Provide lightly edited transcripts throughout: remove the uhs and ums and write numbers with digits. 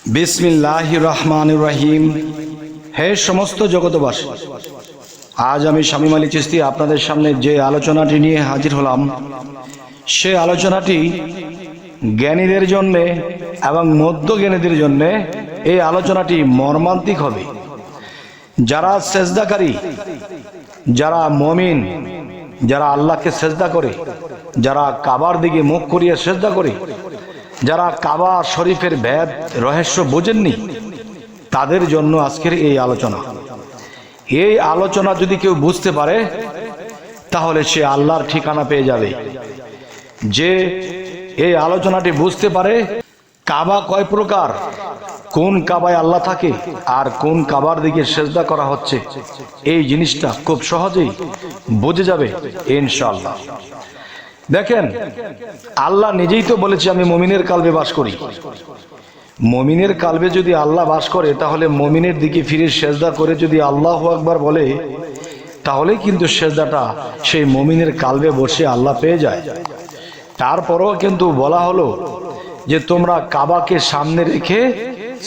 বিসমিল্লাহির রহমানির রহিম। হে সমস্ত জগতবাসী, আজ আমি শামীম আলী চিশতি আপনাদের সামনে যে আলোচনাটি নিয়ে হাজির হলাম, সে আলোচনাটি জ্ঞানীদের জন্য এবং মধ্য জ্ঞানীদের জন্য এই আলোচনাটি মর্মান্তিক হবে। যারা সেজদাকারী, যারা মুমিন, যারা আল্লাহকে সেজদা করে, যারা কাবার দিকে মুখ করিয়ে সেজদা করে, যারা কাবা শরীফের ভেদ রহস্য বোঝেননি, তাদের জন্য আজকের এই আলোচনা। এই আলোচনা যদি কেউ বুঝতে পারে তাহলে সে আল্লাহর ঠিকানা পেয়ে যাবে। যে এই আলোচনাটি বুঝতে পারে কাবা কয় প্রকার, কোন কাবায় আল্লাহ থাকে আর কোন কাবার দিকে সেজদা করা হচ্ছে, এই জিনিসটা খুব সহজেই বুঝে যাবে ইনশাআল্লাহ। দেখেন, আল্লাহ নিজেই তো বলেছে আমি মুমিনের কালবে বাস করি। মুমিনের কালবে যদি আল্লাহ বাস করে, তাহলে মুমিনের দিকে ফিরে সেজদা করে যদি আল্লাহু আকবার বলে, তাহলে কিন্তু সেজদাটা সেই মুমিনের কালবে বসে আল্লাহ পেয়ে যায়। তারপরও কিন্তু বলা হলো যে তোমরা কাবাকে সামনে রেখে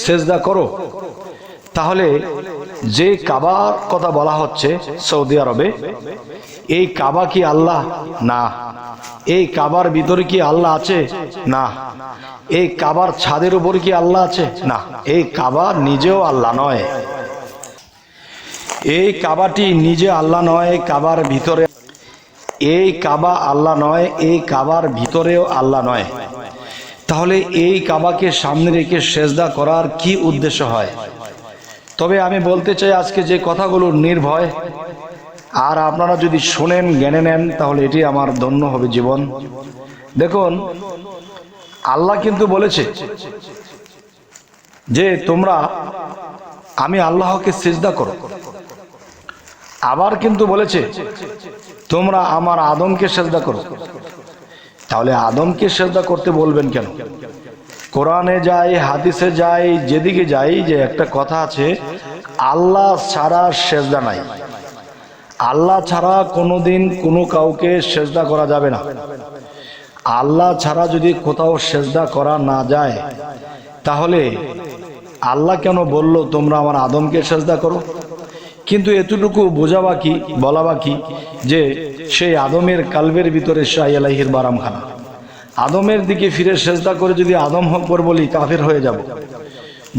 সেজদা করো। তাহলে যে কাবার কথা বলা হচ্ছে সৌদি আরবে, এই কাবা কি আল্লাহ? না। এই কাবার ভিতরে কি আল্লাহ আছে? না। এই কাবার ছাদের উপর কি আল্লাহ আছে? না। এই কাবা নিজেও আল্লাহ নয়। এই কাবাটি নিজে আল্লাহ নয়, কাবার ভিতরে এই কাবা আল্লাহ নয়, এই কাবার ভিতরেও আল্লাহ নয়। তাহলে এই কাবাকে সামনে রেখে সেজদা করার কি উদ্দেশ্য হয়? তবে আমি বলতে চাই, আজকে যে কথাগুলো নির্ভয়, আর আপনারা যদি শুনেন, জ্ঞানে নেন, তাহলে এটি আমার ধন্য হবে জীবন। দেখুন, আল্লাহ কিন্তু বলেছে যে তোমরা আমি আল্লাহকে সিজদা করো। আবার কিন্তু বলেছে তোমরা আমার আদমকে সিজদা করো। তাহলে আদমকে সিজদা করতে বলবেন কেন? কোরআনে যাই, হাদিসে যাই, যেদিকে যাই, যে একটা কথা আছে, আল্লাহ ছাড়া সিজদা নাই। আল্লাহ ছাড়া কোনোদিন কোনো কাউকে সেজদা করা যাবে না। আল্লাহ ছাড়া যদি কোথাও সেজদা করা না যায়, তাহলে আল্লাহ কেন বলল তোমরা আমার আদমকে সেজদা করো? কিন্তু এতটুকু বোঝা বাকি, বলা বাকি যে সেই আদমের কালবের ভিতরে শাহ আলাইহির বারামখানা। আদমের দিকে ফিরে সেজদা করে যদি আদম হকবর বলি, কাফের হয়ে যাব।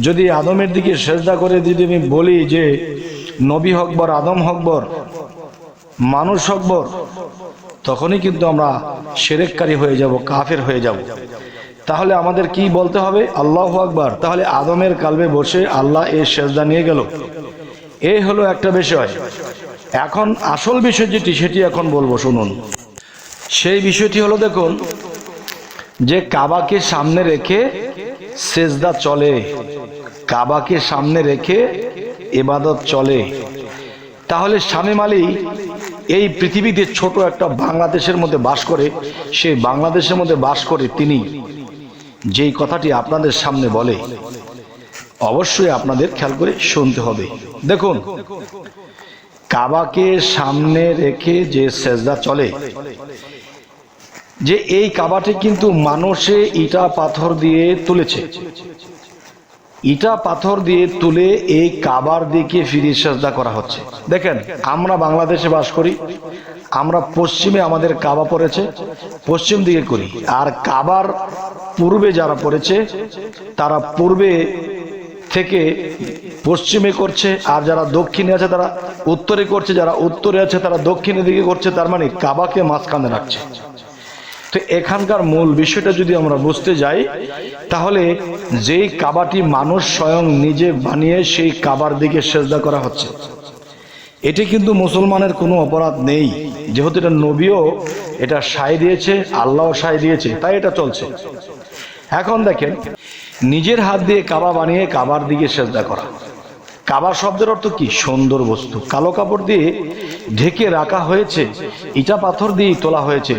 যদি আদমের দিকে সেজদা করে যদি আমি বলি যে নবী হকবর, আদম হকবর, মানুষ হকবর, তখনই কিন্তু আমরা শিরককারী হয়ে যাব, কাফের হয়ে যাব। তাহলে আমাদের কি বলতে হবে? আল্লাহু আকবার। তাহলে আদমের কালবে বসে আল্লাহ এই সেজদা নিয়ে গেল। এই হলো একটা বিষয়। এখন আসল বিষয় যেটি, সেটি এখন বলবো, শুনুন। সেই বিষয়টি হলো, দেখুন, যে কাবাকে সামনে রেখে সেজদা চলে, কাবাকে সামনে রেখে ইবাদত চলে। তাহলে শামীম আলী এই পৃথিবীতে ছোট একটা বাংলাদেশের মধ্যে বাস করে, সেই বাংলাদেশের মধ্যে বাস করে তিনি যেই কথাটি আপনাদের সামনে বলে, অবশ্যই আপনাদের খেয়াল করে শুনতে হবে। দেখুন, কাবাকে সামনে রেখে যে সেজদা চলে, যে এই কাবাটি কিন্তু মানুষে ইটা পাথর দিয়ে তুলেছে। ইটা পাথর দিয়ে তুলে এই কাবার দিকে ফিরে সেজদা করা হচ্ছে। দেখেন, আমরা বাংলাদেশে বাস করি, আমরা পশ্চিমে আমাদের কাবা পড়েছে, পশ্চিম দিকে করি। আর কাবার পূর্বে যারা পড়েছে, তারা পূর্বে থেকে পশ্চিমে করছে, আর যারা দক্ষিণে আছে তারা উত্তরে করছে, যারা উত্তরে আছে তারা দক্ষিণের দিকে করছে। তার মানে কাবাকে মাঝখানে রাখছে। তো এখানকার মূল বিষয়টা যদি আমরা বুঝতে যাই, তাহলে যেই কাবাটি মানুষ স্বয়ং নিজে বানিয়ে সেই কাবার দিকে সেজদা করা হচ্ছে, এটি কিন্তু মুসলমানের কোনো অপরাধ নেই, যেহেতু এটা নবীও এটা সায় দিয়েছে, আল্লাহও সায় দিয়েছে, তাই এটা চলছে। এখন দেখেন, নিজের হাত দিয়ে কাবা বানিয়ে কাবার দিকে সেজদা করা। কাবা শব্দের অর্থ কি? সুন্দর বস্তু। কালো কাপড় দিয়ে ঢেকে রাখা হয়েছে, ইটা পাথর দিয়ে তোলা হয়েছে,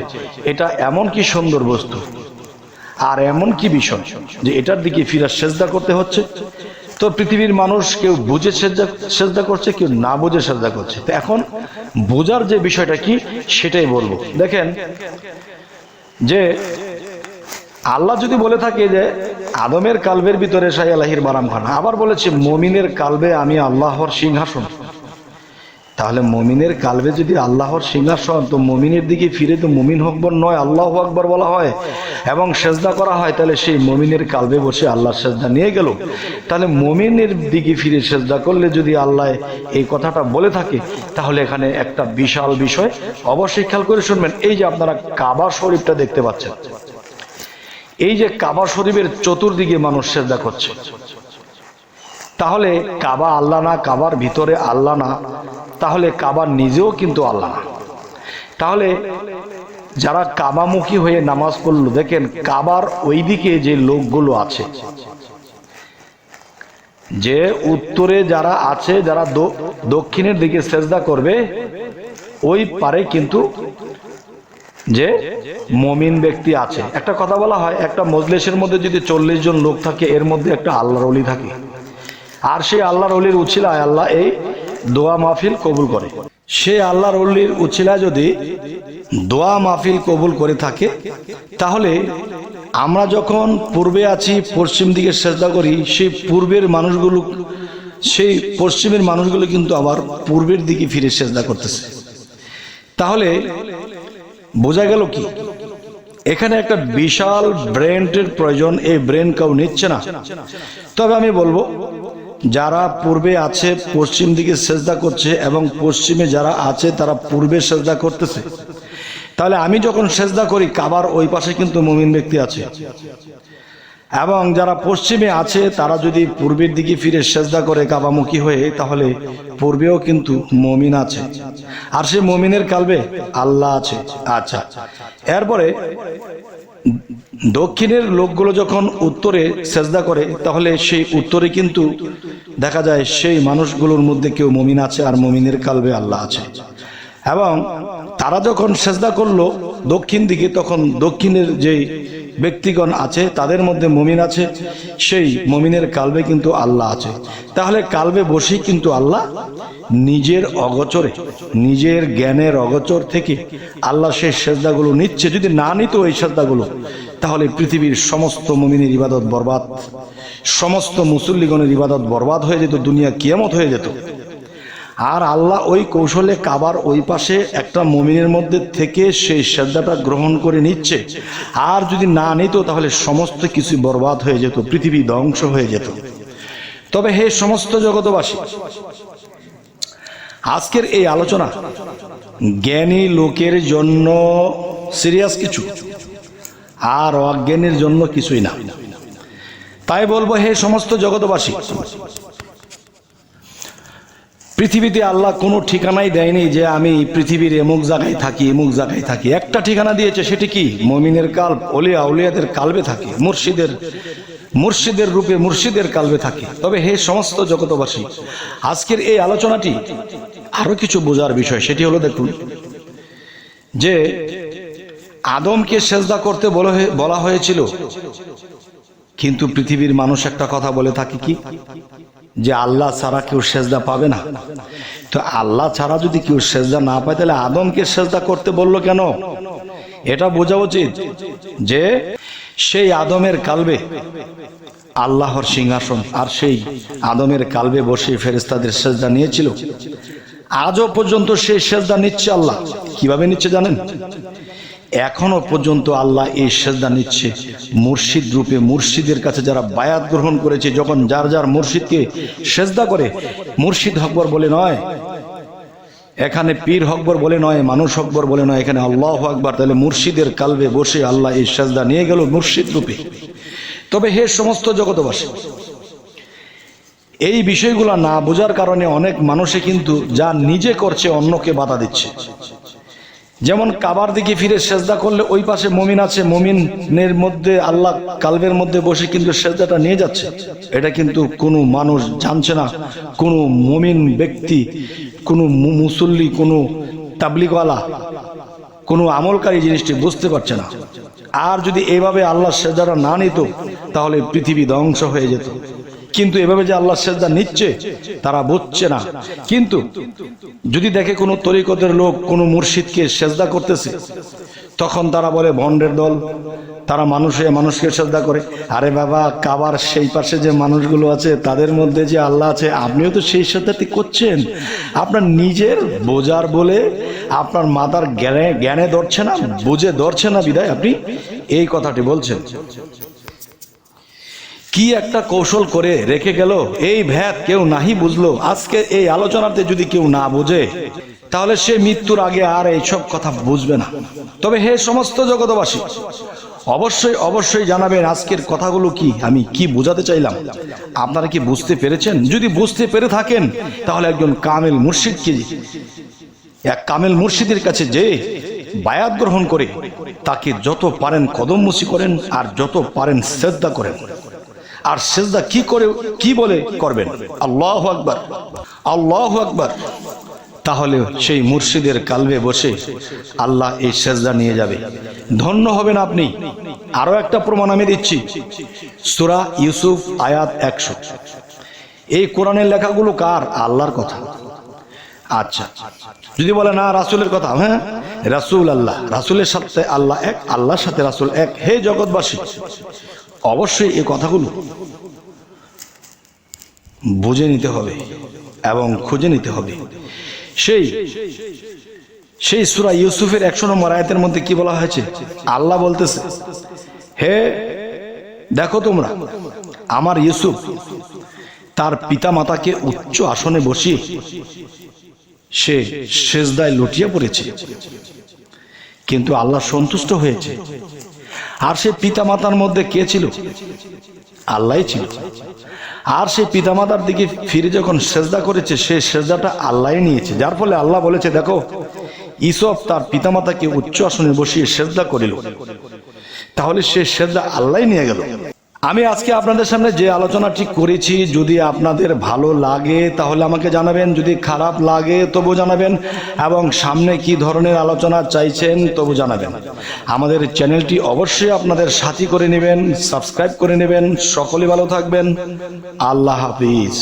এটা এমন কি সুন্দর বস্তু, আর এমন কি বিষয় যে এটার দিকে ফিরে সেজদা করতে হচ্ছে। তো পৃথিবীর মানুষ কেউ বুঝে সেজদা করছে, কেউ না বুঝে সেজদা করছে। তো এখন বোঝার যে বিষয়টা কি, সেটাই বলবো। দেখেন, যে আল্লাহ যদি বলে থাকে যে আদমের কালবের ভিতরে শাহ আলাহির বারাম খানা, আবার বলেছে মমিনের কালবে আমি আল্লাহর সিংহাসন, তাহলে মমিনের কালবে যদি আল্লাহর সিংহাসন, তো মমিনের দিকে ফিরে তো মমিন আকবর নয় আল্লাহু আকবর বলা হয় এবং সেজদা করা হয়, তাহলে সেই মমিনের কালবে বসে আল্লাহর সেজদা নিয়ে গেল। তাহলে মমিনের দিকে ফিরে সেজদা করলে যদি আল্লাহ এই কথাটা বলে থাকে, তাহলে এখানে একটা বিশাল বিষয় অবশ্যই খেয়াল করে শুনবেন। এই যে আপনারা কাবা শরীফটা দেখতে পাচ্ছেন, এই যে কাবা শরীফের চতুর্দিকে মানুষ সেজদা করছে, তাহলে কাবা আল্লাহ না, কাবার ভিতরে আল্লাহ না, তাহলে কাবা নিজেও কিন্তু আল্লাহ না। তাহলে যারা কাবামুখী হয়ে নামাজ পড়লো, দেখেন কাবার ওইদিকে যে লোকগুলো আছে, যে উত্তরে যারা আছে, যারা দক্ষিণের দিকে সেজদা করবে, ওই পারে কিন্তু যে মমিন ব্যক্তি আছে। একটা কথা বলা হয়, একটা মজলিসের মধ্যে যদি 40 জন লোক থাকে, এর মধ্যে একটা আল্লাহর ওলি থাকে, আর সেই আল্লাহর ওলির উছিলায় আল্লাহ এই দোয়া মাহফিল কবুল করে। সে আল্লাহর ওলির উছিলায় যদি দোয়া মাহফিল কবুল করে থাকে, তাহলে আমরা যখন পূর্বে আছি, পশ্চিম দিকে সেজদা করি, সেই পূর্বের মানুষগুলো, সেই পশ্চিমের মানুষগুলো কিন্তু আবার পূর্বের দিকে ফিরে সেজদা করতেছে। তাহলে বোঝা গেল কি, এখানে একটা বিশাল ব্রেনের প্রয়োজন। এই ব্রেন কেউ নিচ্ছে না। তবে আমি বলবো, যারা পূর্বে আছে পশ্চিম দিকে সেজদা করছে, এবং পশ্চিমে যারা আছে তারা পূর্বে সেজদা করতেছে, তাহলে আমি যখন সেজদা করি, কাবার ওই পাশে কিন্তু মুমিন ব্যক্তি আছে, এবং যারা পশ্চিমে আছে তারা যদি পূর্বের দিকে ফিরে সেজদা করে কাবামুখী হয়ে, তাহলে পূর্বেও কিন্তু মুমিন আছে, আর সেই মুমিনের কালবে আল্লাহ আছে। আচ্ছা, এরপরে দক্ষিণের লোকগুলো যখন উত্তরে সেজদা করে, তাহলে সেই উত্তরে কিন্তু দেখা যায় সেই মানুষগুলোর মধ্যে কেউ মুমিন আছে, আর মুমিনের কালবে আল্লাহ আছে। এবং তারা যখন সেজদা করলো দক্ষিণ দিকে, তখন দক্ষিণের যে ব্যক্তিগণ আছে তাদের মধ্যে মুমিন আছে, সেই মুমিনের কালবে কিন্তু আল্লাহ আছে। তাহলে কালবে বসেই কিন্তু আল্লাহ নিজের অগোচরে, নিজের জ্ঞানের অগোচর থেকে আল্লাহ সেই সেজদাগুলো নিচ্ছে। যদি না নিত এই সেজদাগুলো, তাহলে পৃথিবীর সমস্ত মুমিনের ইবাদত বরবাদ, সমস্ত মুসল্লিগণের ইবাদত বরবাদ হয়ে যেত, দুনিয়া কিয়ামত হয়ে যেত। আর আল্লাহ ওই কৌশলে কাবার ওই পাশে একটা মুমিনের মধ্যে থেকে সেই সেজদাটা গ্রহণ করে নিচ্ছে। আর যদি না নিত, তাহলে সমস্ত কিছু বরবাদ হয়ে যেত, পৃথিবী ধ্বংস হয়ে যেত। তবে হে সমস্ত জগতবাসী, আজকের এই আলোচনা জ্ঞানী লোকের জন্য সিরিয়াস কিছু, আর অজ্ঞানীর জন্য কিছুই না। তাই বলবো, হে সমস্ত জগতবাসী, পৃথিবীতে আল্লাহ কোনো ঠিকানাই দেয়নি যে আমি পৃথিবীর এমুক জায়গায় থাকি, এমুক জায়গায় থাকি। একটা ঠিকানা দিয়েছে, সেটি কি? মুমিনের কালব, ওলিয়া উলিয়াদের কালবে থাকে, মুর্শিদের রূপে মুর্শিদের কালবে থাকে। তবে হে সমস্ত জগতবাসী, আজকের এই আলোচনাটি আরো কিছু বোঝার বিষয়। সেটি হলো, দেখুন যে আদমকে সেজদা করতে বলা হয়েছিল, কিন্তু পৃথিবীর মানুষ একটা কথা বলে থাকে কি, যে আল্লাহ ছাড়া কেউ সেজদা পাবে না। তো আল্লাহ ছাড়া যদি কেউ সেজদা না পায়, তাহলে আদমকে সেজদা করতে বললো কেন? এটা বোঝা উচিত যে সেই আদমের কালবে আল্লাহর সিংহাসন, আর সেই আদমের কালবে বসে ফেরেশতাদের সেজদা নিয়েছিল। আজও পর্যন্ত সেই সেজদা নিচ্ছে আল্লাহ। কিভাবে নিচ্ছে জানেন? এখনো পর্যন্ত আল্লাহ এই সেজদা নিচ্ছে মুর্শিদ রূপে। মুর্শিদের কাছে যারা বায়াত গ্রহণ করেছে, যখন যার যার মুর্শিদকে সেজদা করে, মুর্শিদ আকবর বলে নয়, এখানে পীর আকবর বলে নয়, মানুষ আকবর বলে নয়, এখানে আল্লাহু আকবার। তাহলে মুর্শিদের কালবে বসে আল্লাহ এই সেজদা নিয়ে গেল মুর্শিদ রূপে। তবে হে সমস্ত জগতবাসী, এই বিষয়গুলো না বোঝার কারণে অনেক মানুষে কিন্তু যা নিজে করছে অন্যকে বাধা দিচ্ছে। যেমন কাবার দিকে ফিরে সেজদা করলে ওই পাশে মুমিন আছে, মুমিনের মধ্যে আল্লাহ কালবের মধ্যে বসে কিন্তু সেজদাটা নিয়ে যাচ্ছে। এটা কিন্তু কোনো মানুষ জানছে না, কোনো মুমিন ব্যক্তি, কোনো মুসল্লি, কোনো তাবলিগওয়ালা, কোনো আমলকারী জিনিসটি বুঝতে পারছে না। আর যদি এইভাবে আল্লাহ সেজদাটা না নিত, তাহলে পৃথিবী ধ্বংস হয়ে যেত। কিন্তু এভাবে যে আল্লাহ সেজদা নিচ্ছে তারা বুঝছে না। কিন্তু যদি দেখে কোনো তরিকতের লোক কোনো মুর্শিদকে সেজদা করতেছে, তখন তারা বলে ভণ্ডের দল, তারা মানুষকে সেজদা করে। আরে বাবা, কাবার সেই পাশে যে মানুষগুলো আছে তাদের মধ্যে যে আল্লাহ আছে, আপনিও তো সেই সেজদাটি করছেন। আপনার নিজের বোঝার বলে আপনার মাথার জ্ঞানে ধরছে না, বুঝে ধরছে না, বিদায় আপনি এই কথাটি বলছেন। কি একটা কৌশল করে রেখে গেল, এই ভেদ কেউ নাহি বুঝলো। আজকে এই আলোচনাতে যদি কেউ না বোঝে, তাহলে সে মৃত্যুর আগে আর এইসব কথা বুঝবে না। তবে হে সমস্ত জগতবাসী, অবশ্যই জানাবেন আজকের কথাগুলো কি, আমি কি বোঝাতে চাইলাম, আপনারা কি বুঝতে পেরেছেন? যদি বুঝতে পেরে থাকেন, তাহলে একজন কামেল মুর্শিদের কাছে যে বায়াত গ্রহণ করে তাকে যত পারেন কদমমুচি করেন, আর যত পারেন সেজদা করেন। আর সেজদা কি বলে করবেন? আল্লাহু আকবার, আল্লাহু আকবার। তাহলে সেই মুর্শিদের কালবে বসে আল্লাহ এই সেজদা নিয়ে যাবে, ধন্য হবেন আপনি। আরো একটা প্রমাণ আমি দিচ্ছি, সূরা ইউসুফ আয়াত 100। এই কোরআনের লেখাগুলো কার? আল্লাহর কথা। আচ্ছা, যদি বলে না রাসূলের কথা, হ্যাঁ রাসূল আল্লাহ, রাসূলের সাথে আল্লাহ এক, আল্লাহর সাথে রাসূল এক। হে জগৎবাসী, অবশ্যই এই কথাগুলো বুঝে নিতে হবে এবং খুঁজে নিতে হবে। সেই সূরা ইউসুফের 100 নম্বর আয়াতের মধ্যে কি বলা হয়েছে? আল্লাহ বলতেছে, হে দেখো তোমরা, আমার ইউসুফ তার পিতা মাতাকে উচ্চ আসনে বসিয়ে সে সেজদায় লুটিয়ে পড়েছে, কিন্তু আল্লাহ সন্তুষ্ট হয়েছে। আর সে পিতা মাতার মধ্যে কে ছিল? আল্লাহই ছিল। আর সে পিতামাতার দিকে ফিরে যখন সেজদা করেছে, সে সেজদাটা আল্লাহই নিয়েছে। যার ফলে আল্লাহ বলেছে, দেখো ইউসুফ তার পিতামাতাকে উচ্চ আসনে বসিয়ে সেজদা করিল, তাহলে সে সেজদা আল্লাহই নিয়ে গেল। আমি আজকে আপনাদের সামনে যে আলোচনাটি করেছি, যদি আপনাদের ভালো লাগে তাহলে আমাকে জানাবেন, যদি খারাপ লাগে তবু জানাবেন, এবং সামনে কি ধরনের আলোচনা চাইছেন তবু জানাবেন। আমাদের চ্যানেলটি অবশ্যই আপনাদের সাথী করে নেবেন, সাবস্ক্রাইব করে নেবেন। সকলে ভালো থাকবেন। আল্লাহ হাফিজ।